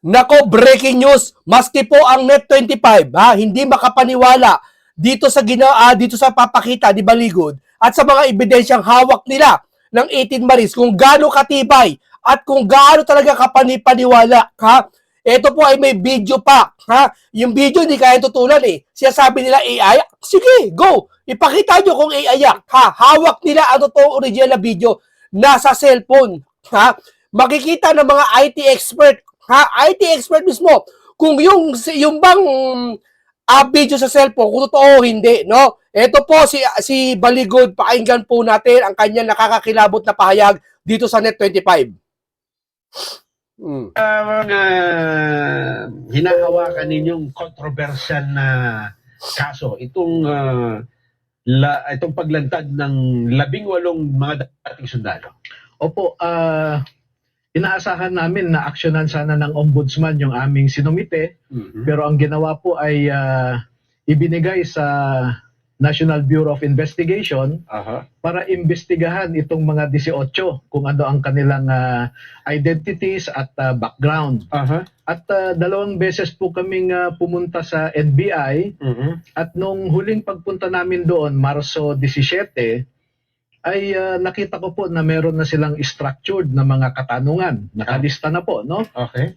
Nako, breaking news. Maski po ang Net25, hindi makapaniwala dito sa dito sa papakita ni Baligod at sa mga ebidensyang hawak nila ng 18 Marines kung gaano katibay at kung gaano talaga kapanipaniwala, Ito po ay may video pa, Yung video hindi kaya tutulan eh. Siya sabi nila AI, sige, go. Ipakita nyo kung AI yan, Hawak nila ang totoong original na video nasa cellphone, Makikita ng mga IT expert, IT expert mismo kung yung bang video sa cellphone kung totoo o hindi, no? Ito po si Baligod, pakinggan po natin ang kanyang nakakakilabot na pahayag dito sa Net25. Hinahawakan ninyong controversial na kaso, itong paglantad ng 18 mga dating sundalo. Opo, inaasahan namin na aksyonan sana ng ombudsman yung aming sinumite, pero ang ginawa po ay ibinigay sa National Bureau of Investigation para imbestigahan itong mga 18 kung ano ang kanilang identities at background. At 2 beses po kaming pumunta sa NBI at nung huling pagpunta namin doon, Marso 17, ay nakita ko po na meron na silang structured na mga katanungan. Nakalista na po, no? Okay.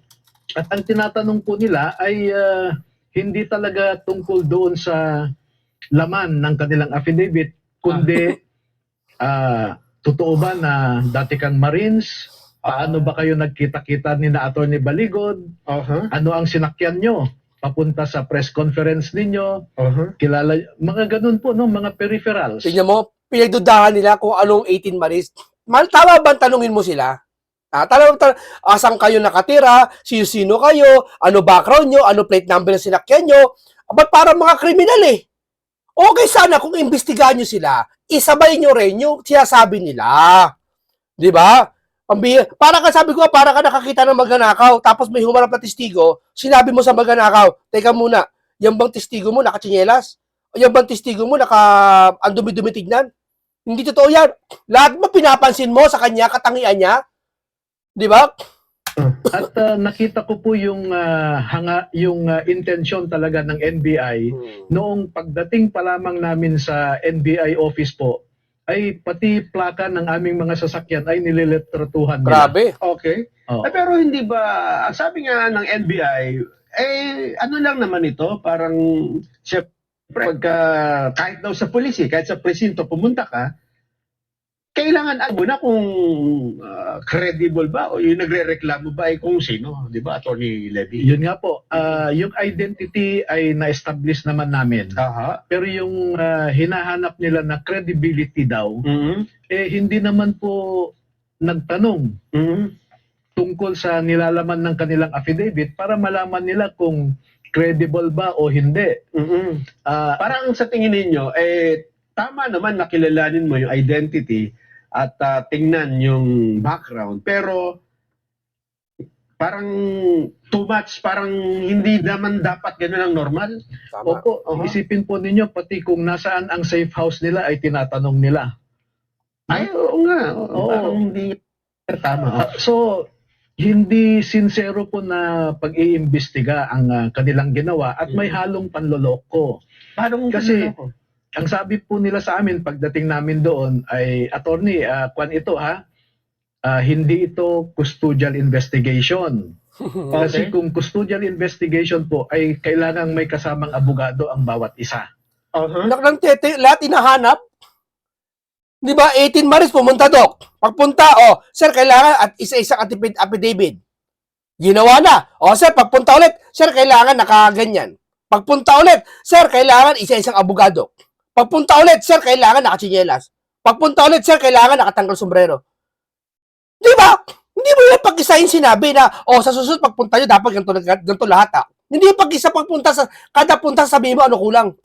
At ang tinatanong po nila ay hindi talaga tungkol doon sa laman ng kanilang affidavit, kundi totoo ba na dati kang Marines? Paano ba kayo nagkita-kita ni na Attorney Baligod? Ano ang sinakyan nyo? Papunta sa press conference ninyo? Kilala, mga ganun po, no? Mga peripherals. Tingnan mo, pinagdudahan nila kung anong 18 Marines. Tama ba tanungin mo sila? Asan kayo nakatira? Sino kayo? Ano background nyo? Ano plate number na sinakyan nyo? Ba't parang mga kriminal eh? Okay sana kung imbestigahan nyo sila, isabay nyo rin yung sinasabi nila. Di ba? Para ka sabi ko, para ka nakakita ng magnanakaw, tapos may humarap na testigo, sinabi mo sa magnanakaw, teka muna, yung bang testigo mo nakatsinelas? O yung bang testigo mo ang dumi-dumi tignan? Hindi totoo yan. Lahat mo pinapansin mo sa kanya, katangian niya. Di ba? At nakita ko po yung intensyon talaga ng NBI noong pagdating pa lamang namin sa NBI office po, ay pati plaka ng aming mga sasakyan ay nililetratuhan nila. Grabe. Okay. Pero hindi ba, ang sabi nga ng NBI, ano lang naman ito, parang siyempre, kahit daw sa pulis, kahit sa presinto pumunta ka, kailangan mo na kung credible ba o yung nagre-reklamo ba ay kung sino, di ba, Attorney Levy? Yun nga po, yung identity ay na-establish naman namin. Pero yung hinahanap nila na credibility daw, hindi naman po nagtanong tungkol sa nilalaman ng kanilang affidavit para malaman nila kung credible ba o hindi. Parang sa tingin ninyo, tama naman na kilalanin mo yung identity at tingnan yung background, pero parang too much, parang hindi naman dapat gano'n ang normal. Tama. Opo, isipin po ninyo, pati kung nasaan ang safe house nila ay tinatanong nila. Ay, oo nga. Parang hindi tama. So, hindi sincero po na pag-iimbestiga ang kanilang ginawa at may halong panloloko. Parang Kasi ang sabi po nila sa amin pagdating namin doon ay, Attorney, ito hindi ito custodial investigation. Kasi kung custodial investigation po ay kailangang may kasamang abogado ang bawat isa. Lahat inahanap. Di ba, 18 Marines pumunta, Dok. Pagpunta, sir, kailangan at isa-isang affidavit. Ginawa na. Sir, pagpunta ulit, sir, kailangan nakaganyan. Pagpunta ulit, sir, kailangan isa-isang abogado. Pagpunta ulit, sir, kailangan nakatsinelas. Pagpunta ulit, sir, kailangan nakatanggal sombrero. Di ba? Hindi mo yung pag-isahin sinabi na, sa susunod pagpunta nyo, dapat ganito lahat, Hindi yung pag-isa pagpunta kada punta sabihin mo, ano kulang.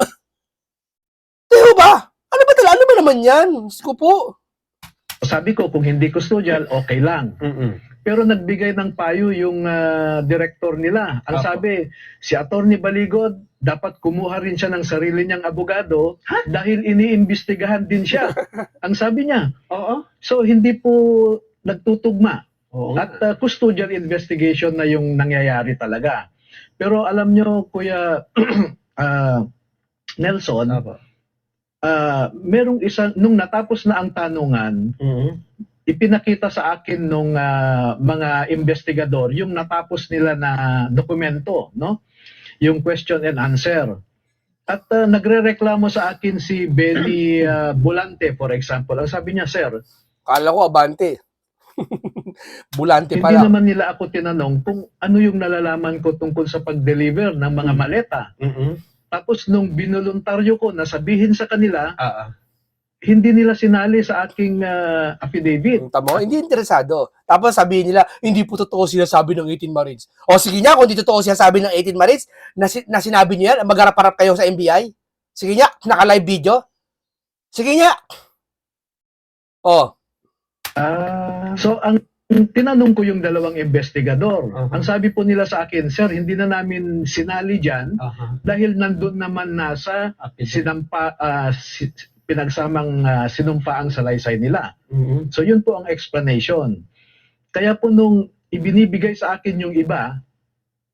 Di ba? Ano ba naman yan? Ko po. Sabi ko, kung hindi custodial, okay lang. Pero nagbigay ng payo yung director nila. Ang sabi, si Attorney Baligod, dapat kumuha rin siya ng sarili niyang abogado dahil iniimbestigahan din siya. Ang sabi niya. So, hindi po nagtutugma. Oo At nga. custodial investigation na yung nangyayari talaga. Pero alam nyo, Kuya ah, Nelson, Opo. merong isang, nung natapos na ang tanungan, Mhm. ipinakita sa akin nung mga investigador yung natapos nila na dokumento, no? Yung question and answer. At nagrereklamo sa akin si Benny Bulante, for example. Ang sabi niya, sir, Kala ko abante. Bulante hindi pala. naman nila ako tinanong kung ano yung nalalaman ko tungkol sa pag-deliver ng mga maleta. Mhm. Tapos nung binoluntaryo ko na sabihin sa kanila, Ah. hindi nila sinali sa aking affidavit. Tamo, hindi interesado. Tapos sabihin nila, hindi po totoo sinasabi ng 18 Marines. O sige nga, kung hindi totoo sinasabi ng 18 Marines, na sinabi niyo yan, magharap-harap kayo sa NBI. Sige nga, naka-live video. Sige nga. Oh, So ang tinanong ko yung dalawang investigador. Uh-huh. Ang sabi po nila sa akin, sir, hindi na namin sinali dyan dahil nandun naman nasa pinagsamang sinumpaang salaysay nila. Mhm. So yun po ang explanation. Kaya po nung ibinibigay sa akin yung iba,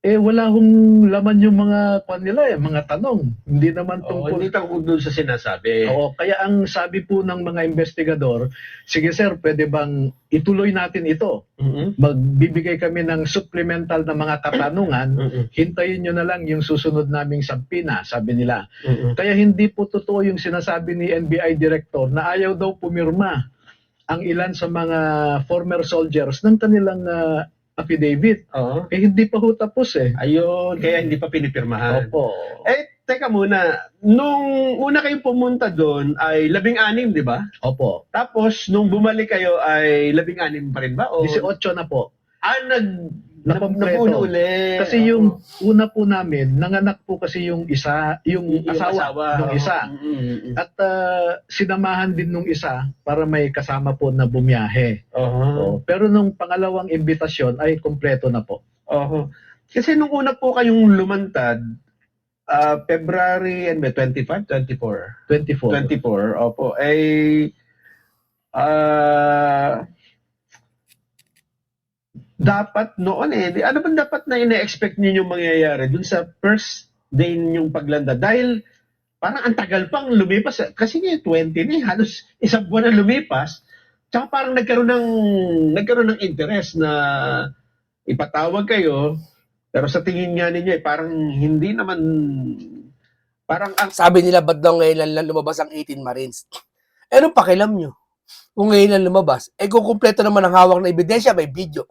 wala hong laman yung mga kanila mga tanong. Hindi naman Oo, tungkol. hindi tungkol doon sa sinasabi. Oo, kaya ang sabi po ng mga investigador, sige sir, pwede bang ituloy natin ito? Mhm. Magbibigay kami ng supplemental na mga katanungan, Mhm. hintayin nyo na lang yung susunod naming sampina, sabi nila. Mhm. Kaya hindi po totoo yung sinasabi ni NBI Director na ayaw daw pumirma ang ilan sa mga former soldiers ng kanilang affidavit. Oo. Hindi pa ho tapos eh. Ayun, kaya hindi pa pinipirmahan. Opo. Teka muna, nung una kayong pumunta doon ay 16, di ba? Opo. Tapos, nung bumalik kayo ay 16 pa rin ba? O, 18 na po. napuno Nakompleto. uli. Kasi yung una po namin, nanganak po kasi yung isa, yung asawa ng isa. Mhm. At sinamahan din nung isa para may kasama po na bumiyahe. Oo. Pero nung pangalawang imbitasyon ay kompleto na po. Oo. Kasi nung una po kayong lumantad, February 25, 24? 24. 24, opo. Dapat noon ano bang dapat na ina-expect niyo yung mangyayari dun sa first day ninyong paglanda? Dahil parang ang tagal pang lumipas. Kasi nga 20 na halos isang buwan na lumipas. Tsaka parang nagkaroon ng interest na ipatawag kayo. Pero sa tingin nga ninyo, parang hindi naman, parang ang sabi nila, ba't daw ngayon lang lumabas ang 18 Marines? Anong pakialam nyo? Kung ngayon lang lumabas, kung kumpleto naman ang hawak na ebidensya, may video.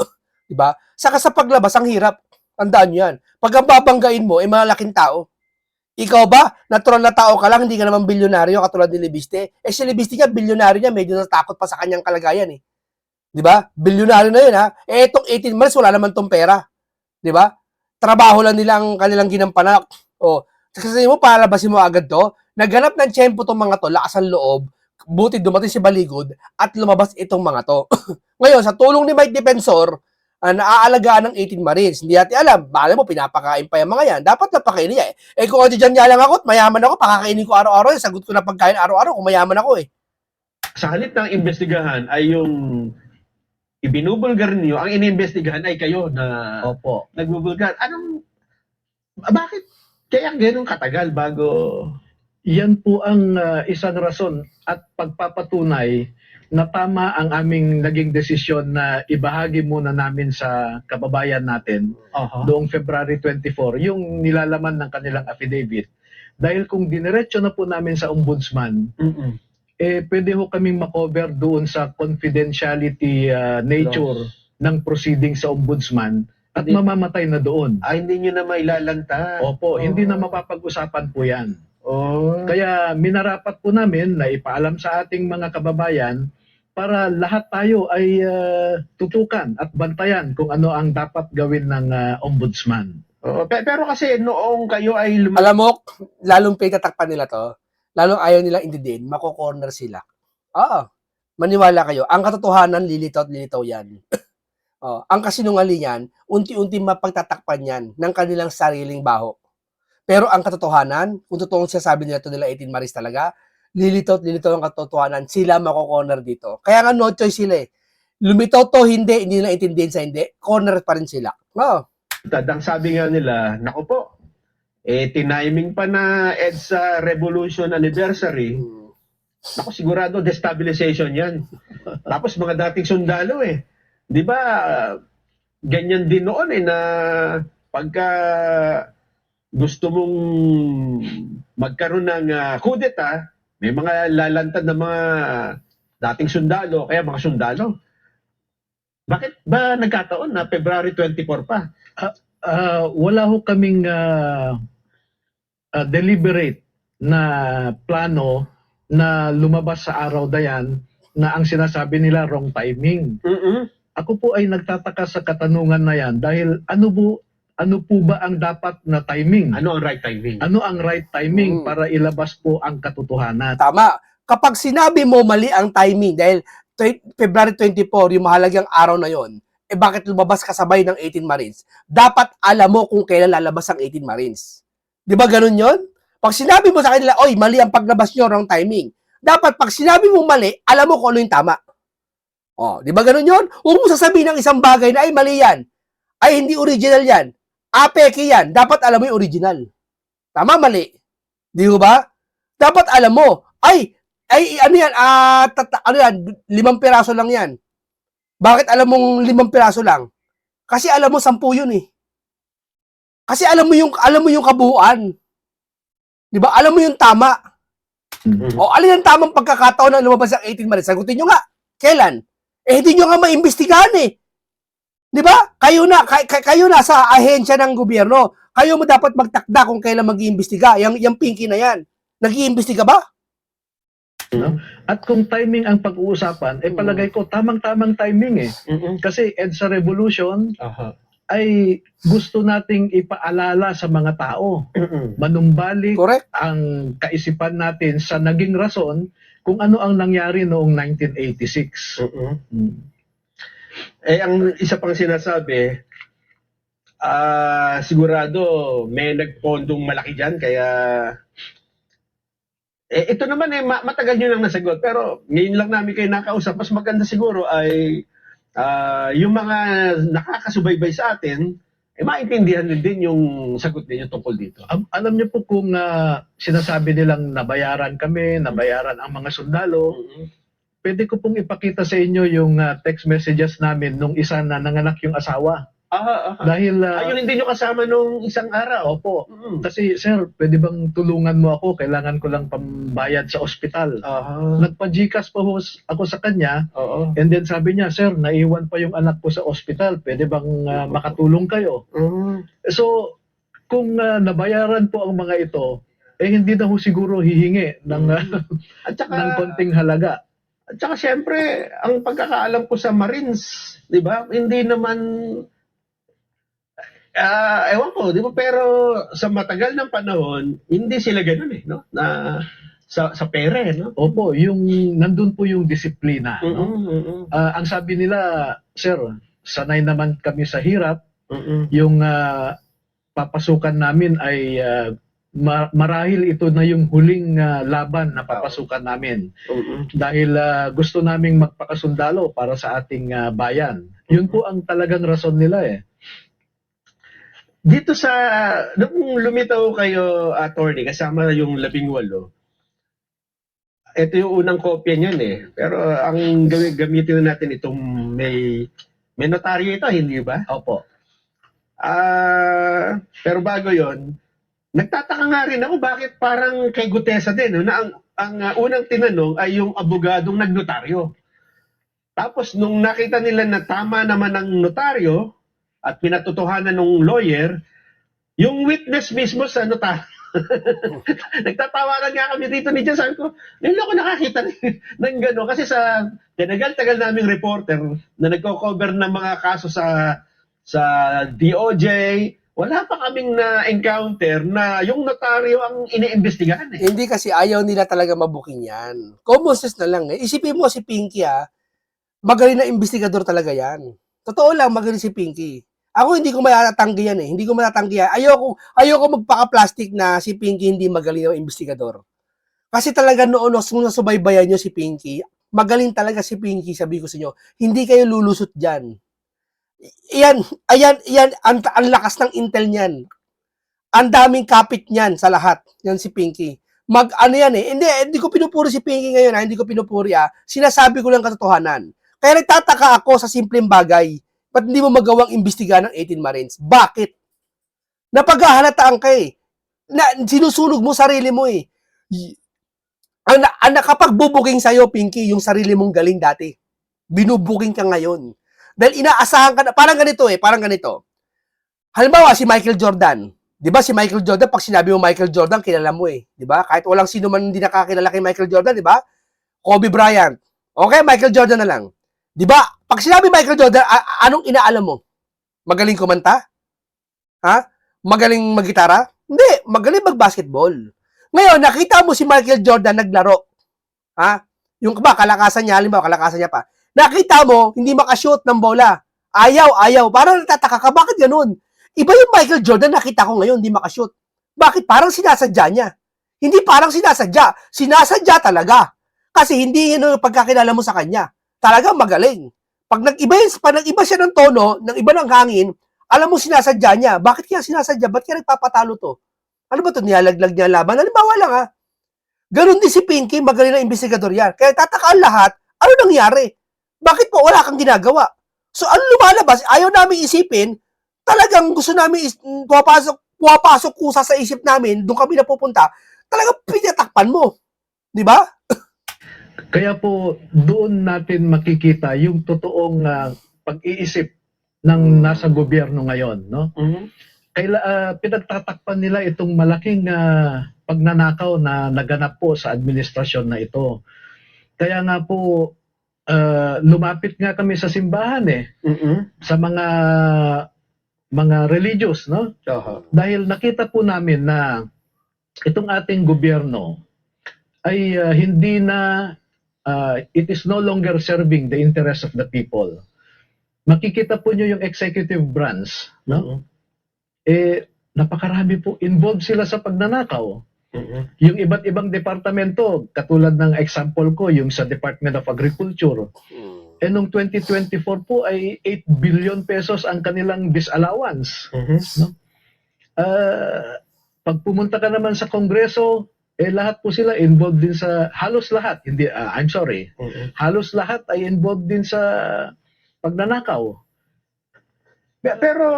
Diba? Saka sa paglabas, ang hirap. Tandaan nyo yan. Pag ang babanggain mo, malaking tao. Ikaw ba, natural na tao ka lang, hindi ka naman bilyonaryo katulad ni Libiste. Si Libiste nga, bilyonaryo niya, medyo natakot pa sa kanyang kalagayan eh. Di ba? Bilyonaryo na yun ha. Itong 18 months, wala naman tong pera. Di ba? Trabaho lang nila ang kanilang ginampanak. Kasi mo, palabasin mo agad to. Naghanap ng tiyempo tong mga to, lakas ang loob, buti dumating si Baligod, at lumabas itong mga to. Ngayon, sa tulong ni Mike Defensor, naaalagaan ng 18 Marines. Hindi natin alam. Bala mo, pinapakain pa yung mga yan. Dapat napakain niya eh. Kung dyan lang ako at mayaman ako, pakakainin ko araw-araw. Sagot ko na pagkain araw-araw kung mayaman ako eh. sa halip ng investigahan ay yung ibinubulgar niyo, ang iniimbestigahan ay kayo na Opo. nagbubulgar. Bakit kaya ganun katagal bago? Yan po ang isang rason at pagpapatunay na tama ang aming naging desisyon na ibahagi muna namin sa kababayan natin noong February 24 yung nilalaman ng kanilang affidavit. Dahil kung diniretso na po namin sa ombudsman, pwede ho kaming makover doon sa confidentiality nature ng proceeding sa ombudsman at mamamatay na doon. Hindi nyo na mailalanta. Opo, hindi na mapapag-usapan po yan. Oh. Kaya minarapat po namin na ipaalam sa ating mga kababayan para lahat tayo ay tutukan at bantayan kung ano ang dapat gawin ng ombudsman. Pero kasi noong kayo ay alam mo, lalong pinatatakpan nila to, lalong ayaw nilang indidiin, mako-corner sila. Maniwala kayo, ang katotohanan lilitaw-lilitaw yan. Ang kasinungalingan, unti-unti mapagtatakpan yan ng kanilang sariling baho. Pero ang katotohanan, kung totoong sinasabi nila ito nila 18 Marines talaga, lilitaw ang katotohanan, sila mako-corner dito. Kaya nga no choice sila eh. lumitaw to, hindi nila intindihin sa hindi. Corner pa rin sila. Oh. Ang sabi nga nila, naku po, tiniming pa na EDSA Revolution Anniversary. Naku, sigurado destabilization yan. Tapos mga dating sundalo Di ba, ganyan din noon na pagka gusto mong magkaroon ng kudeta, may mga lalantad na mga dating sundalo, kaya mga sundalo. Bakit ba nagkataon na February 24 pa? Wala ho kaming deliberate na plano na lumabas sa araw na yan na ang sinasabi nila wrong timing. Ako po ay nagtataka sa katanungan na yan dahil ano po ba ang dapat na timing? Ano ang right timing? Ano ang right timing para ilabas po ang katotohanan? Tama. Kapag sinabi mo mali ang timing dahil February 24, yung mahalagang araw na yon, bakit lumabas kasabay ng 18 Marines? Dapat alam mo kung kailan lalabas ang 18 Marines. Di ba ganun yon? Pag sinabi mo sa kanila, oy, mali ang paglabas nyo, wrong timing. Dapat pag sinabi mo mali, alam mo kung ano yung tama. Oh, di ba ganun yon? Huwag mo sasabihin ng isang bagay na, ay, mali yan. Ay, hindi original yan. Peke yan. Dapat alam mo yung original. Tama, mali. Di ba? Dapat alam mo, ano yan, ano yan, 5 piraso lang yan. Bakit alam mong 5 piraso lang? Kasi alam mo 10 yun Kasi alam mo yung kabuuan. 'Di ba? Alam mo yung tama. O alin ang tamang pagkakataon na lumabas ang 18 Marines? Sagutin nyo nga. Kailan? Hindi nyo nga maimbestigahan 'Di ba? Kayo na sa ahensya ng gobyerno. Kayo mo dapat magtakda kung kailan mag-iimbestiga. Yung Pinky na yan. Nag-iimbestiga ba? No? At kung timing ang pag-uusapan, palagay ko tamang-tamang timing Kasi EDSA Revolution ay gusto nating ipaalala sa mga tao. Manumbalik Correct. ang kaisipan natin sa naging rason kung ano ang nangyari noong 1986. Ang isa pang sinasabi, sigurado may nagpondong malaki dyan, kaya ito naman matagal nyo lang nasagot, pero ngayon lang namin kayo nakausap. Mas maganda siguro ay yung mga nakakasubaybay sa atin, maintindihan din yung sagot ninyo tungkol dito. Alam niyo po kung sinasabi nilang nabayaran kami, nabayaran ang mga sundalo, pwede ko pong ipakita sa inyo yung text messages namin nung isa na nanganak yung asawa. Dahil Ayun, hindi nyo kasama nung isang araw. Opo. Kasi sir, pwede bang tulungan mo ako? Kailangan ko lang pambayad sa ospital. Nagpa-GCash pa ako sa kanya. And then sabi niya, sir, naiwan pa yung anak ko sa ospital. Pwede bang makatulong kayo? So, kung nabayaran po ang mga ito, hindi na ho siguro hihingi ng, At saka, ng konting halaga. At saka siyempre, ang pagkakaalam ko sa Marines, di ba, hindi naman ewan ko, di ba, pero sa matagal ng panahon, hindi sila ganun no? Na sa pere, no? Opo, yung nandun po yung disiplina, no? Ang sabi nila, sir, sanay naman kami sa hirap. Yung papasukan namin ay marahil ito na yung huling laban na papasukan namin. Dahil gusto naming magpakasundalo para sa ating bayan. Yun po ang talagang rason nila Dito nung lumitaw kayo, attorney, kasama yung 18, ito yung unang kopya niyan Pero ang gamitin natin itong may notaryo ito, hindi ba? Opo. Pero bago yon, nagtataka nga rin ako bakit parang kay Gutesa din, na ang unang tinanong ay yung abogadong nagnotaryo. Tapos nung nakita nila na tama naman ang notaryo, at pinatotohanan ng lawyer, yung witness mismo sa notaryo. Nagtatawanan nga kami dito ni Jan. Sabi ko, ngayon ako nakakita ng gano'n. Kasi sa tagal naming reporter na nagko-cover ng mga kaso sa DOJ, wala pa kaming na-encounter na yung notaryo ang iniimbestigahan Hindi kasi ayaw nila talaga mabuking yan. Common sense na lang Isipin mo si Pinky magaling na investigador talaga yan. Totoo lang, magaling si Pinky. Ako hindi ko matatanggi yan Hindi ko matatanggi yan. Ayoko magpaka-plastic na si Pinky hindi magaling na investigador. Kasi talaga noon nung nasubaybayan nyo si Pinky, magaling talaga si Pinky, sabi ko sa inyo. Hindi kayo lulusot dyan. Ayan, ang lakas ng intel niyan. Ang daming kapit niyan sa lahat. Yan si Pinky. Ano yan eh. Hindi ko pinupuri si Pinky ngayon, hindi ko pinupuri Sinasabi ko lang katotohanan. Kaya nagtataka ako sa simpleng bagay. Ba't hindi mo magawang imbestigahan ng 18 Marines? Bakit? Napaghahalataan ka eh. Sinusunog mo sarili mo eh. Ang nakapagbubuking sa'yo, Pinky, yung sarili mong galing dati. Binubuking ka ngayon. Dahil inaasahan ka na, parang ganito. Halimbawa, si Michael Jordan. Di ba si Michael Jordan, pag sinabi mo Michael Jordan, kilala mo eh. Di ba? Kahit walang sino man hindi nakakilala kay Michael Jordan, di ba? Kobe Bryant. Okay, Michael Jordan na lang. Di ba? Pag sinabi Michael Jordan, anong inaalam mo? Magaling kumanta? Ha? Magaling maggitara? Hindi, magaling mag-basketball. Ngayon, nakita mo si Michael Jordan naglaro. Ha? Yung ba, kalakasan niya, halimbawa, kalakasan niya pa. Nakita mo, hindi makashoot ng bola. Ayaw. Parang natataka ka, bakit ganun? Iba yung Michael Jordan nakita ko ngayon, hindi makashoot. Bakit? Parang sinasadya niya. Hindi parang sinasadya. Sinasadya talaga. Kasi hindi yun yung pagkakilala mo sa kanya. Talagang magaling. Pag nag-iba siya ng tono, ng iba ng hangin, alam mo sinasadya niya. Bakit kaya sinasadya? Ba't kaya nagpapatalo to? Ano ba to? Nilalaglag niya laban? Halimbawa lang Ganon din si Pinky, magaling na investigador yan. Kaya tatakaan lahat, ano nangyari? Bakit po wala kang ginagawa? So ano lumalabas? Ayaw namin isipin, talagang gusto namin pumapasok kusa sa isip namin, doon kami napupunta, talagang pinatakpan mo. Di ba? Kaya po, doon natin makikita yung totoong pag-iisip ng nasa gobyerno ngayon, no? Pinagtatakpan nila itong malaking pagnanakaw na naganap po sa administrasyon na ito. Kaya nga po, lumapit nga kami sa simbahan sa mga religious, no? Dahil nakita po namin na itong ating gobyerno ay hindi na it is no longer serving the interest of the people. Makikita po nyo yung executive branch, no? Napakarami po involved sila sa pagnanakaw. Yung iba't ibang departamento, katulad ng example ko, yung sa Department of Agriculture, noong 2024 po ay 8 billion pesos ang kanilang disallowance. No? Pag pumunta ka naman sa Kongreso, lahat po sila involved din sa, halos lahat, halos lahat ay involved din sa pagnanakaw. Pero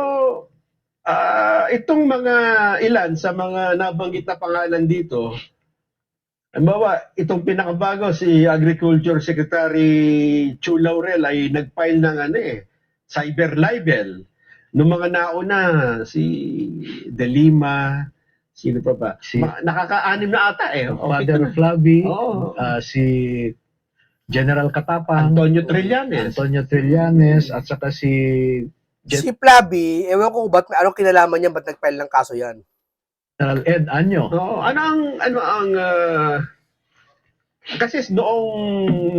itong mga ilan sa mga nabanggit na pangalan dito, halimbawa, itong pinakabago, si Agriculture Secretary Chu Laurel ay nag-file ng cyber libel. Noong mga nauna, si De Lima, sino pa ba? Nakaka-anim na ata Father Flavi, si General Katapang, Antonio Trillanes, at saka si Flavi, ewan ko ba't anong kinalaman niya, ba't nag-file ng kaso yan? General Ed Anyo. Kasi noong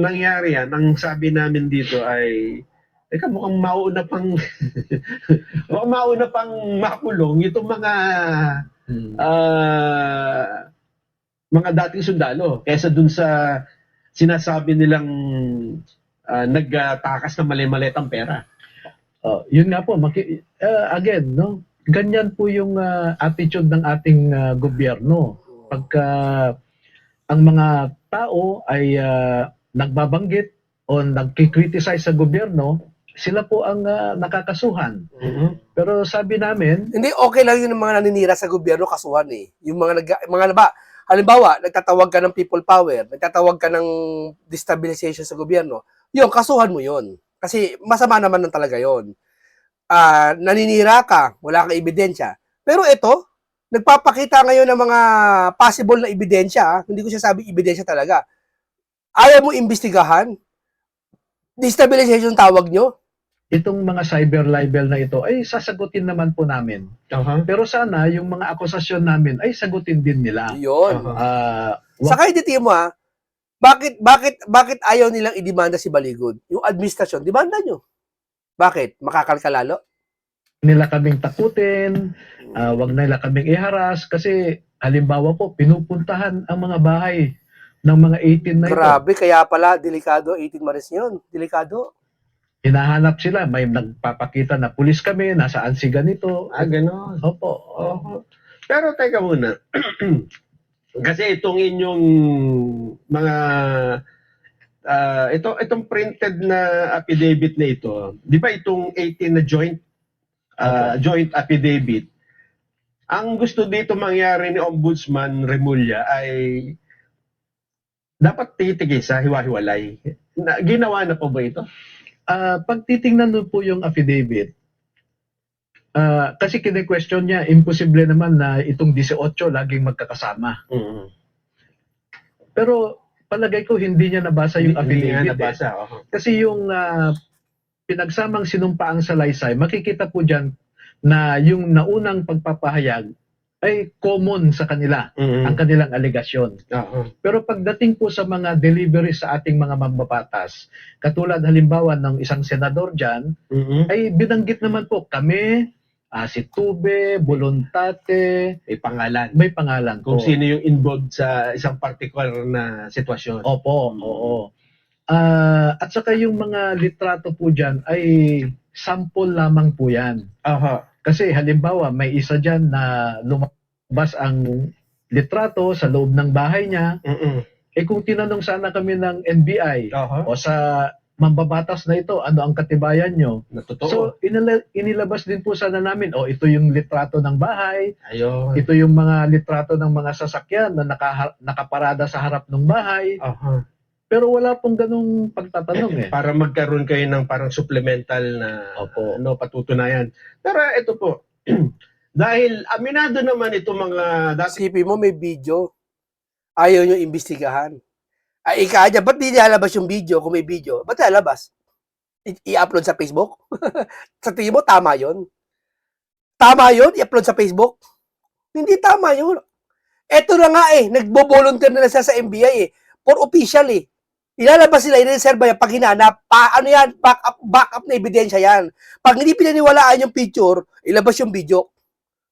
nangyari yan, ang sabi namin dito ay, mukhang mauna pang makulong itong mga dating sundalo kaysa dun sa sinasabi nilang nagtakas ng mali-malitang pera. Yun nga po, again, no? Ganyan po yung attitude ng ating gobyerno. Pagka ang mga tao ay nagbabanggit o nagki-criticize sa gobyerno, sila po ang nakakasuhan. Pero sabi namin, hindi, okay lang yung mga naninira sa gobyerno, kasuhan Yung halimbawa, nagtatawag ka ng people power, nagtatawag ka ng destabilization sa gobyerno, yun, kasuhan mo yun. Kasi masama naman nun talaga yun. Naninira ka, wala kang ebidensya. Pero ito, nagpapakita ngayon ng mga possible na ebidensya. Hindi ko siya sabi ebidensya talaga. Ayaw mo imbestigahan? Destabilization tawag nyo? itong mga cyber libel na ito ay sasagutin naman po namin. Pero sana yung mga akusasyon namin ay sagutin din nila. Yun. Saka hindi mo bakit ayaw nilang idemanda si Baligod? Yung administrasyon, demanda nyo. Bakit? Makakalkalalo? Nila kaming takutin, wag nila kaming iharas kasi halimbawa po pinupuntahan ang mga bahay ng mga 18 na ito. Grabe, kaya pala, delikado, 18 Maris yun. Delikado. Hinahanap sila, may nagpapakita na pulis kami, nasaan si ganito. Ganon. Opo. Oo. Pero teka muna. Kasi itong inyong mga itong printed na affidavit na ito, di ba itong 18 na joint affidavit, ang gusto dito mangyari ni Ombudsman Remulla ay dapat titigisa, hiwa-hiwalay. Ginawa na po ba ito? Pag titingnan mo po yung affidavit, kasi kine-question niya, imposible naman na itong 18 laging magkakasama. Pero palagay ko hindi niya nabasa yung Hindi nga affidavit. nabasa. Oo. Kasi yung pinagsamang sinumpaang salaysay, makikita po dyan na yung naunang pagpapahayag ay common sa kanila, ang kanilang alegasyon. Oo. Pero pagdating po sa mga delivery sa ating mga mambabatas, katulad halimbawa ng isang senador dyan, ay binanggit naman po kami, si Tube, Voluntate, may pangalan Kung po. sino yung involved sa isang particular na sitwasyon. Opo, oo. At saka yung mga litrato po dyan ay sample lamang po yan. Aha. Kasi halimbawa may isa dyan na lumabas ang litrato sa loob ng bahay niya. Kung tinanong sana kami ng NBI Aha. o sa mambabatas na ito, ano ang katibayan nyo? Natotoo. So inilabas din po sana namin, ito yung litrato ng bahay, Ayun. ito yung mga litrato ng mga sasakyan na nakaparada sa harap ng bahay. Aha. Pero wala pong ganung pagtatanong eh. Para magkaroon kayo ng parang supplemental na Opo. patutunayan. Pero ito po, dahil aminado naman itong mga Isipin mo, may video. Ayaw nyo imbestigahan. Ay, ika niya, ba't di nilalabas yung video kung may video? Ba't nilalabas? I-upload sa Facebook? Sa tingin mo, tama yun? Tama yun? I-upload sa Facebook? Hindi tama yun. Eto na nga nagbo-volunteer na siya sa NBI for official Ilalabas sila, i-reserve yan pag hinanap. Ano yan? Backup na ebidensya yan. Pag hindi pinaniwalaan yung picture, ilabas yung video.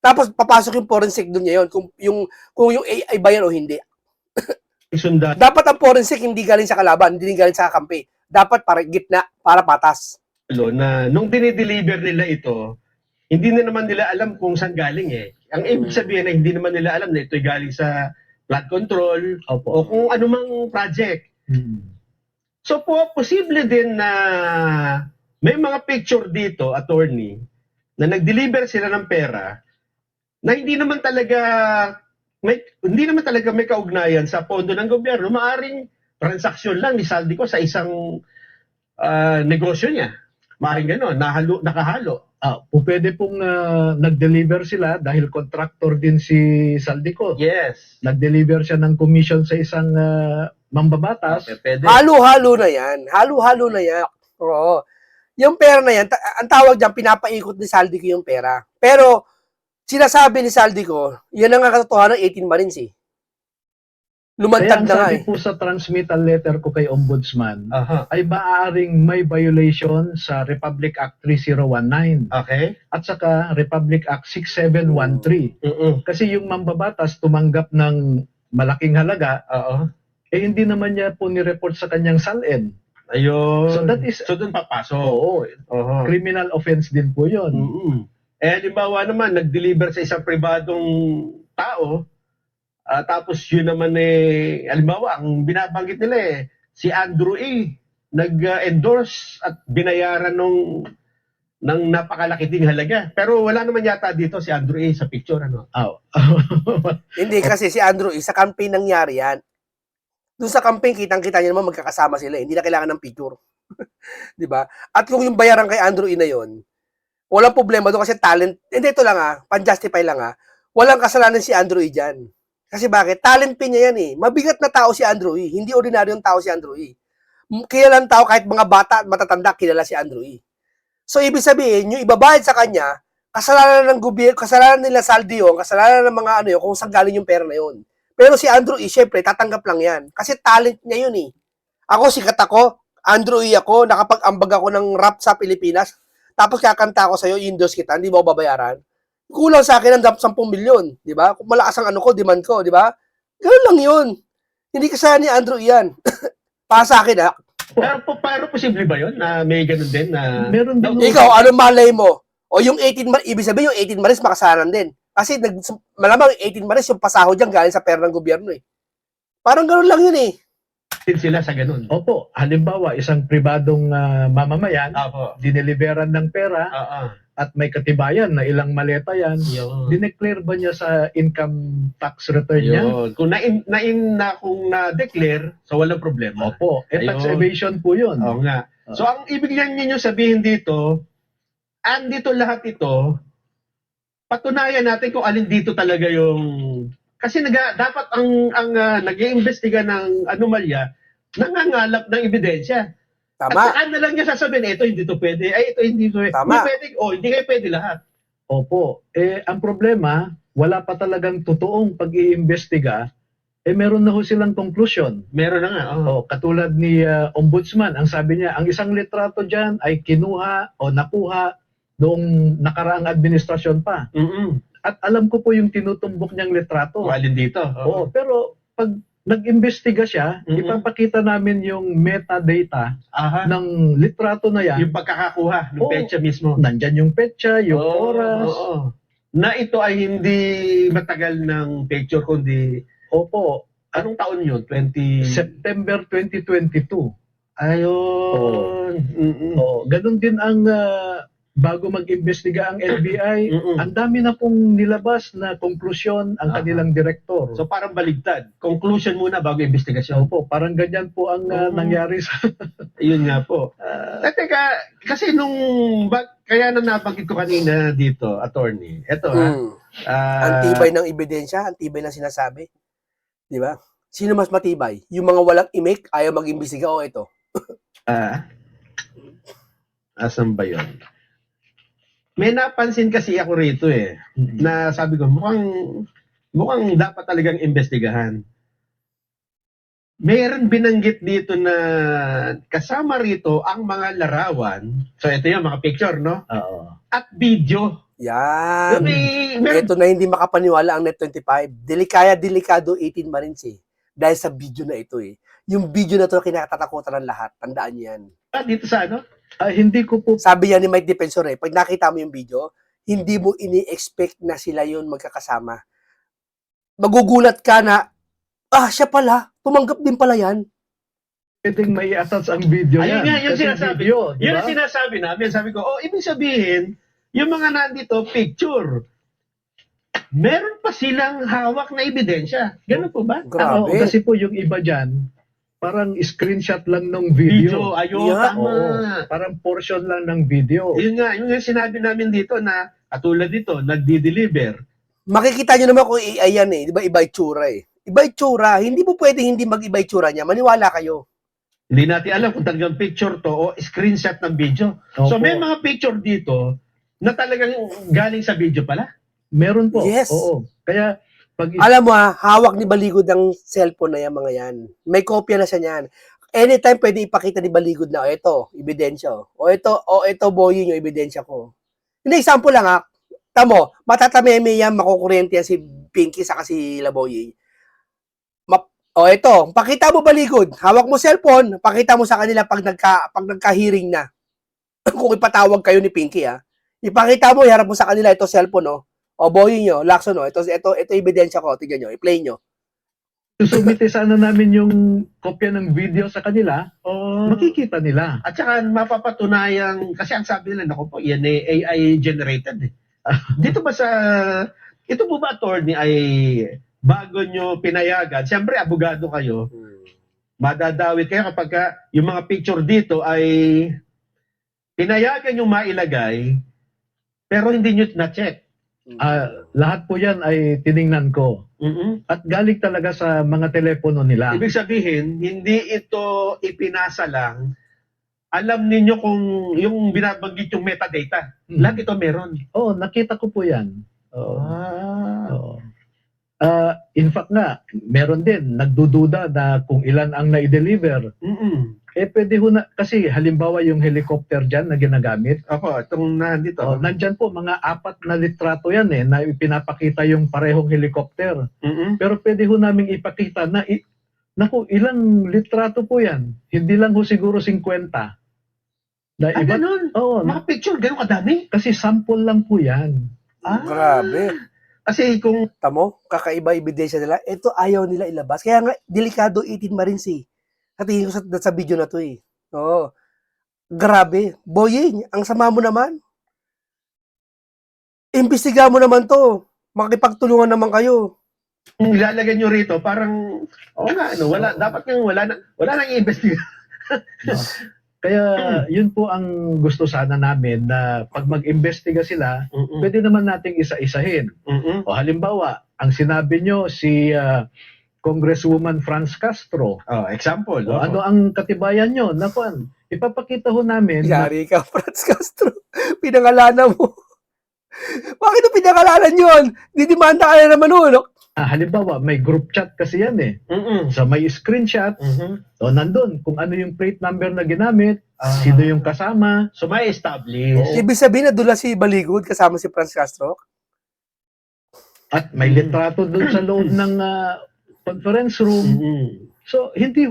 Tapos papasok yung forensic doon ngayon kung yung AI ba yan o hindi. sundan Dapat ang forensic hindi galing sa kalaban, hindi galing sa kampi. Dapat para gitna, para patas. na nung dinideliver nila ito, hindi na naman nila alam kung saan galing Ang ibig sabihin na hindi naman nila alam na ito'y galing sa flood control Opo. o kung anumang project. So posible din na may mga picture dito, attorney, na nag-deliver sila ng pera na hindi naman talaga may kaugnayan sa pondo ng gobyerno. Maaring transaksyon lang ni Saldico sa isang negosyo niya. Maaring gano'n, nakahalo. Pwede pong nag-deliver sila dahil contractor din si Saldico. Yes. Nag-deliver siya ng commission sa isang mambabatas. Pwede. Halo-halo na yan. Halo-halo na yan. Oo. Yung pera na yan, ang tawag dyan, pinapaikot ni Saldico yung pera. Pero, sinasabi ni Saldico, yan ang katotohanan ng 18 Marines Lumantad Kaya ang na nga sabi po sa transmittal letter ko kay Ombudsman, Aha. ay maaaring may violation sa Republic Act 3019 Okay. at saka Republic Act 6713. Kasi yung mambabatas tumanggap ng malaking halaga, Oo. hindi naman niya po ni-report sa kanyang SALN. Ayun. So that is, So doon papasok. oo, Oho. criminal offense din po yun. Halimbawa naman, nag-deliver sa isang pribadong tao, tapos yun naman halimbawa, ang binabanggit nila si Andrew nag-endorse at binayaran ng napakalaki ding halaga. Pero wala naman yata dito si Andrew sa picture, ano? Hindi kasi si Andrew, sa campaign nangyari yan. Doon sa campaign, kitang-kita niya naman magkakasama sila. Hindi na kailangan ng picture. Di ba? At kung yung bayaran kay Andrew na yon, walang problema doon kasi talent. Hindi, ito lang pan-justify lang walang kasalanan si Andrew dyan. Kasi bakit? Talent pin niya yan Mabigat na tao si Andrew Hindi ordinaryong tao si Andrew Kilalang tao kahit mga bata at matatanda, kilala si Andrew So, ibig sabihin, yung ibabayad sa kanya, kasalanan ng gobyerno, kasalanan nila saldi yun, kasalanan ng mga kung saan galing yung pera na yun. Pero si Andrew syempre, tatanggap lang yan. Kasi talent niya yun Ako, sikat ako, Andrew ako, nakapag-ambag ako ng rap sa Pilipinas, tapos kakanta ako sa'yo, indos kita, hindi mo babayaran. Kulang sa akin ng 10 milyon, di ba? Kung malakas ang demand ko, di ba? Ganoon lang yun. Hindi kasalanan ni Andrew yan. Para sa akin, ha? Pero posible ba yun na may ganun din na... Meron din. Ikaw, anong malay mo? O yung 18 Maris, ibig sabihin yung 18 Maris makasalanan din. Kasi malamang 18 Maris yung pasahod dyan galing sa pera ng gobyerno eh. Parang gano'n lang yun eh. din sila sa ganun. Opo, halimbawa, isang pribadong mamamayan, Opo. dineliveran ng pera Oo. at may katibayan na ilang maleta yan, Yun. dineclare ba niya sa income tax return niya? Yun. Kung kung na-declare, so walang problema. Opo, tax Ayun. evasion po yun. Oo nga. So ang ibig lang ninyo sabihin dito, andito lahat ito, patunayan natin kung alin dito talaga yung kasi dapat ang nag-iimbestiga ng anomalya nangangalap ng ebidensya. At Tama. saan na lang niya sasabihin, ito hindi to pwede, ay ito hindi to pwede. Tama. Hindi pwede, hindi kayo pwede lahat. Opo, ang problema, wala pa talagang totoong pag-iimbestiga, meron na ho silang conclusion. Meron na nga. Oh. Katulad ni Ombudsman, ang sabi niya, ang isang litrato dyan ay kinuha o nakuha noong nakaraang administrasyon pa. Mm-mm. At alam ko po yung tinutumbok niyang litrato. Kung alin dito. Oo, pero pag nag-imbestiga siya, Mhm. ipapakita namin yung metadata Aha. ng litrato na yan. Yung pagkakakuha ng Oo. petsa mismo. Nandyan yung petsa, yung oras. Oo. Na ito ay hindi matagal ng picture kundi Opo, anong taon yun? 20... September 2022. Ayun. Mm-mm. Oo, ganun din ang bago mag-imbestiga ang NBI, Mm-mm. ang dami na pong nilabas na konklusyon ang Aha. kanilang direktor. So parang baligtad. Conclusion muna bago investigasyon. Opo, parang ganyan po ang Oo. nangyari sa... Yun nga po. Teka, kasi kaya na nabanggit ko kanina dito, attorney. Ito Ang tibay ng ebidensya, ang tibay ng sinasabi. Di ba? Sino mas matibay? Yung mga walang imik, ayaw mag-imbestiga o ito? Asan ba yun? May napansin kasi ako rito na sabi ko, mukhang dapat talagang investigahan. Mayroon binanggit dito na kasama rito ang mga larawan. So ito yung mga picture, no? Oo. At video. Yan. Meron, Ito na hindi makapaniwala ang Net25. Delikado 18 Marines eh. Dahil sa video na ito eh. Yung video na to kinatatakutan ng lahat. Tandaan niyo yan. dito sa ano? Hindi ko po Sabi yan ni Mike Defensor pag nakita mo yung video, hindi mo ini-expect na sila yun magkakasama. Magugulat ka na, siya pala, tumanggap din pala yan. pwedeng may attach ang video Ayun yan. nga, yung Kasi sinasabi. video, di Yun ba? ang sinasabi namin. Sabi ko, ibig sabihin, yung mga nandito, picture. Meron pa silang hawak na ebidensya. Ganun po ba? Grabe. Oo, kasi po yung iba dyan, parang screenshot lang ng video. Ayun, Yeah. tama. Oo, parang portion lang ng video. Yun nga, yung sinabi namin dito na katulad dito, nagdi-deliver. Makikita nyo naman kung AI yan eh. Di ba iba itsura eh. Iba itsura. Hindi mo pwedeng hindi mag-iba itsura niya. Maniwala kayo. Hindi natin alam kung talagang picture to o screenshot ng video. So Opo. may mga picture dito na talagang galing sa video pala. Meron po. Yes. Oo. Kaya pag Alam mo hawak ni Baligod ang cellphone na yan mga yan. May kopya na siya niyan. Anytime pwede ipakita ni Baligod na, ito, ebidensya. O ito, boy, yung ebidensya ko. Hindi, example lang Tamo, matatameme yan, makukuryente yan si Pinky sa si Laboy. Ito, pakita mo Baligod. Hawak mo cellphone, pakita mo sa kanila pag nagka-hearing na. Kung ipatawag kayo ni Pinky, ipakita mo, iharap mo sa kanila, ito cellphone, boy nyo, Lacson, ito ebidensya ko, tignan nyo, i-play nyo. susumite sana namin yung kopya ng video sa kanila, makikita nila. At saka mapapatunayan, kasi ang sabi nila, naku po, yan AI generated. Dito ba ito po ba attorney ay bago nyo pinayagan, siyempre abogado kayo, madadawit kayo kapag yung mga picture dito ay pinayagan yung mailagay, pero hindi nyo na-check. Lahat po yan ay tiningnan ko. At galing talaga sa mga telepono nila. Ibig sabihin, hindi ito ipinasa lang, alam ninyo kung yung binabanggit yung metadata. Lahat ito meron. Oo, nakita ko po yan. Oo. Oo. In fact nga, meron din, nagdududa na kung ilan ang na-deliver. Pwede ho na, kasi halimbawa yung helicopter dyan na ginagamit, Ako, itong nandito. nandyan po mga 4 na litrato yan na ipinapakita yung parehong helicopter. Pero pwede ho namin ipakita na Naku, ilang litrato po yan. Hindi lang ho siguro 50. Na Ah, iba, ganun. oo, Mga picture, ganun kadami. kasi sample lang po yan. Ah, Grabe. Kasi kung Tamo, kakaiba ebidensya nila. Ito ayaw nila ilabas. Kaya nga, delikado 18 Marines eh. Sa tingin ko sa video na to eh. Oo. Grabe. Boying, ang sama mo naman. Imbestiga mo naman to. Makipagtulungan naman kayo. ilalagay nyo rito, parang, oo nga, ano, dapat nga wala nang i-investigate. Kaya yun po ang gusto sana namin na pag mag-imbestiga sila, Mm-mm. pwede naman nating isa-isahin. Mm-mm. O halimbawa, ang sinabi nyo si Congresswoman Franz Castro. Oh, example. O, ano ang katibayan nyo? Nakuan, ipapakita ho namin na Yari ka, Franz Castro. Pinangalanan mo. Bakit ito pinangalanan yun? Didimanda ka na naman nun. halimbawa may group chat kasi yan eh. Mm-mm. So may screenshot, Mhm. o nandun kung ano yung plate number na ginamit, Ah. sino yung kasama. So may establish. Ibig sabihin na dula si Baligod kasama si Franz Castro. At may litrato dun sa loob ng conference room. Mm-mm. So, hindi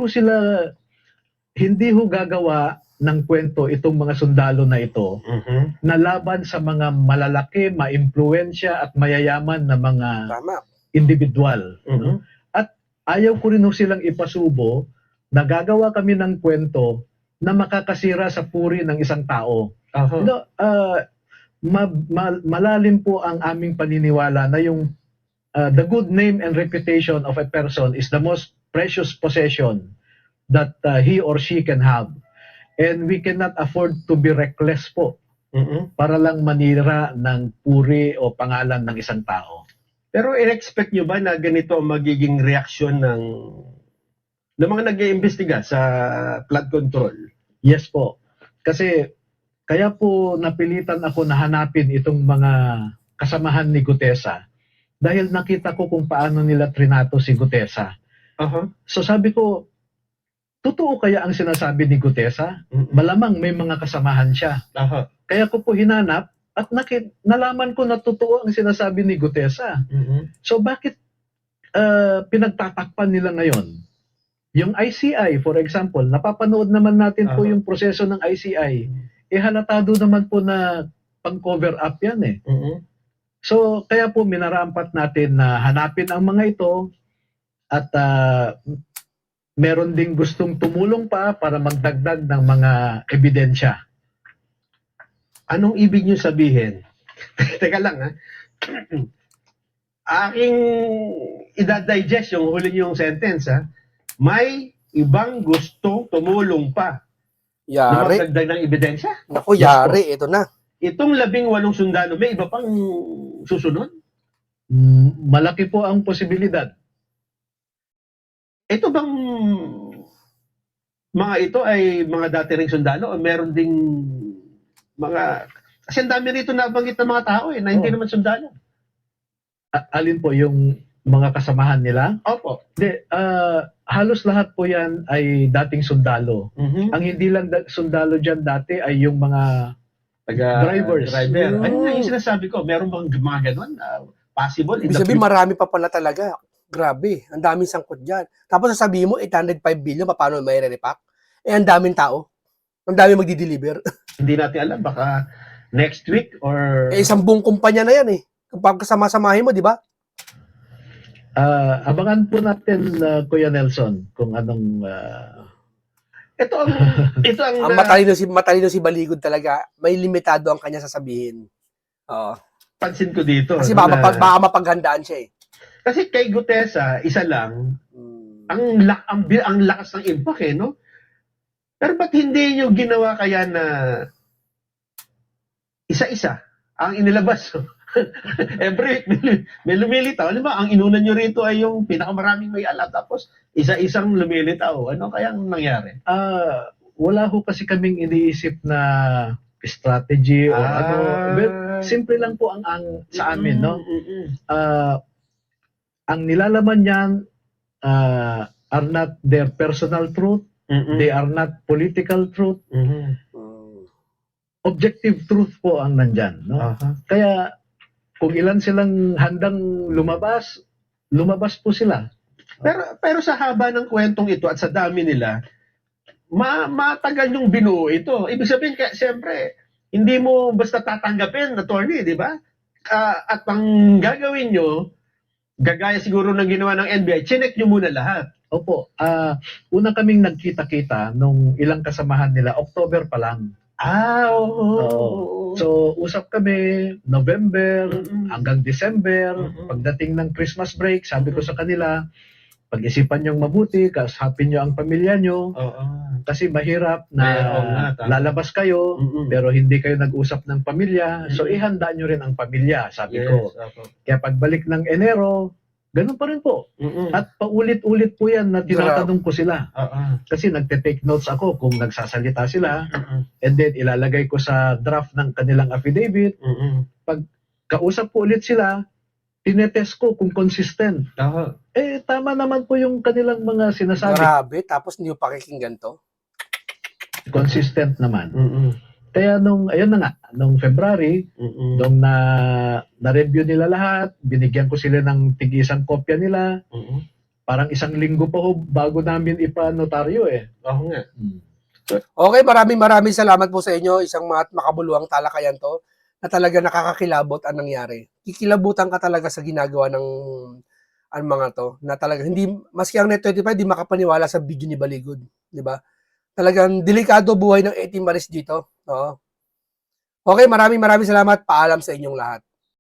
ho gagawa ng kwento itong mga sundalo na ito Mhm. na laban sa mga malalaki, maimpluwensya at mayayaman na mga Tama. individual. Mhm. At ayaw ko rin ho silang ipasubo na gagawa kami ng kwento na makakasira sa puri ng isang tao. Aha. No, malalim po ang aming paniniwala na yung the good name and reputation of a person is the most precious possession that he or she can have. And we cannot afford to be reckless po Mhm. para lang manira ng puri o pangalan ng isang tao. Pero in-expect nyo ba na ganito ang magiging reaksyon ng mga nag-iimbestiga sa flood control? Yes po. Kasi kaya po napilitan ako na hanapin itong mga kasamahan ni Gutesa dahil nakita ko kung paano nila trinato si Gutesa. Aha. So sabi ko, totoo kaya ang sinasabi ni Gutesa? Malamang may mga kasamahan siya. Aha. Kaya ko po hinanap at nalaman ko na totoo ang sinasabi ni Gutesa. Mhm. So bakit pinagtatakpan nila ngayon? Yung ICI, for example, napapanood naman natin po Aha. yung proseso ng ICI. Halatado naman po na pang-cover up yan eh. Mhm. So kaya po minarampat natin na hanapin ang mga ito at meron ding gustong tumulong pa para magdagdag ng mga ebidensya. Anong ibig nyo sabihin? Teka lang ha. Aking idadigest yung huli yung sentence ha. May ibang gustong tumulong pa na Yari. magdagdag ng ebidensya. Naku, yari. Ito na. Itong 18 sundalo, may iba pang susunod? Malaki po ang posibilidad. Ito bang mga ito ay mga dati ring sundalo o meron ding mga... Kasi ang dami rito nabanggit ng mga tao na hindi Oo. naman sundalo. Alin po yung mga kasamahan nila? Opo. Hindi, halos lahat po yan ay dating sundalo. Mhm. Ang hindi lang sundalo dyan dati ay yung mga drivers. Driver. Mm. Ayun nga yung sinasabi ko. Meron bang mga ganun? Possible in Ibig the sabihin, future? marami pa pala talaga. Grabe. Ang daming sangkot dyan. Tapos sasabihin mo, 805 billion, paano may re-repack? Ang daming tao. Ang daming magdi-deliver. Hindi natin alam. Baka next week or... Isang buong kumpanya na yan eh. Kapag kasama-samahin mo, di ba? Abangan po natin, Kuya Nelson, kung anong... Ito ang... ito ang... Ang matalino si Baligod talaga. May limitado ang kanya sasabihin. Oo. pansin ko dito. Kasi no, baka na- mapaghandaan siya eh. Kasi kay Gutesa, isa lang, ang lakas ng impact eh, no? Pero ba't hindi nyo ginawa kaya na isa-isa ang inilabas? Every week, may lumilitaw. Alam ba, ang inunan nyo rito ay yung pinakamaraming may alam. Tapos, isa-isang lumilitaw. Ano kayang nangyari? Wala ho kasi kaming iniisip na strategy o ano. But, simple lang po ang sa amin, no? Ang nilalaman niyan are not their personal truth. They are not political truth. Objective truth po ang nandyan, no? Kaya kung ilan silang handang lumabas po sila. Pero sa haba ng kwentong ito at sa dami nila, matagal yung binuo ito. Ibig sabihin, siyempre, hindi mo basta tatanggapin, attorney, di ba? At ang gagawin nyo, gagaya siguro ng ginawa ng NBI, chinek nyo muna lahat. Opo, una kaming nagkita-kita nung ilang kasamahan nila, October pa lang. Oo. So, usap kami November hanggang December. Mm-mm. Pagdating ng Christmas break, sabi ko sa kanila, pag-isipan niyong mabuti, kasapin niyo ang pamilya niyo. Oo. Kasi mahirap na Oo nga, tama. lalabas kayo, Mm-mm. pero hindi kayo nag-usap ng pamilya. So, Mm-mm. ihanda niyo rin ang pamilya, sabi Yes, ko. opo. Kaya pagbalik ng Enero, ganun pa rin po. Mm-mm. At paulit-ulit po yan na tinatanong ko sila. Oo. Kasi nagte-take notes ako kung nagsasalita sila. Mm-mm. And then, ilalagay ko sa draft ng kanilang affidavit. Mm-mm. Kausap po ulit sila, tinetest ko kung consistent. Oo. Tama naman po yung kanilang mga sinasabi. Grabe, tapos hindi mo pakikinggan to. Consistent naman. Mm-mm. Kaya ayun na nga, nung February, Mm-mm. nung na-review nila lahat, binigyan ko sila ng tig-isang kopya nila. Mm-mm. Parang 1 linggo pa ho bago namin ipa-notaryo eh. Oo nga. Okay, maraming salamat po sa inyo. Isang makabuluhang talakayan to na talaga nakakakilabot ang nangyari. Kikilabutan ka talaga sa ginagawa ng ang mga to na talaga hindi, maski ang Net25 di makapaniwala sa video ni Baligod, di ba? Talagang delikado buhay ng 18 Maris dito. Oo. Okay, maraming salamat. Paalam sa inyong lahat.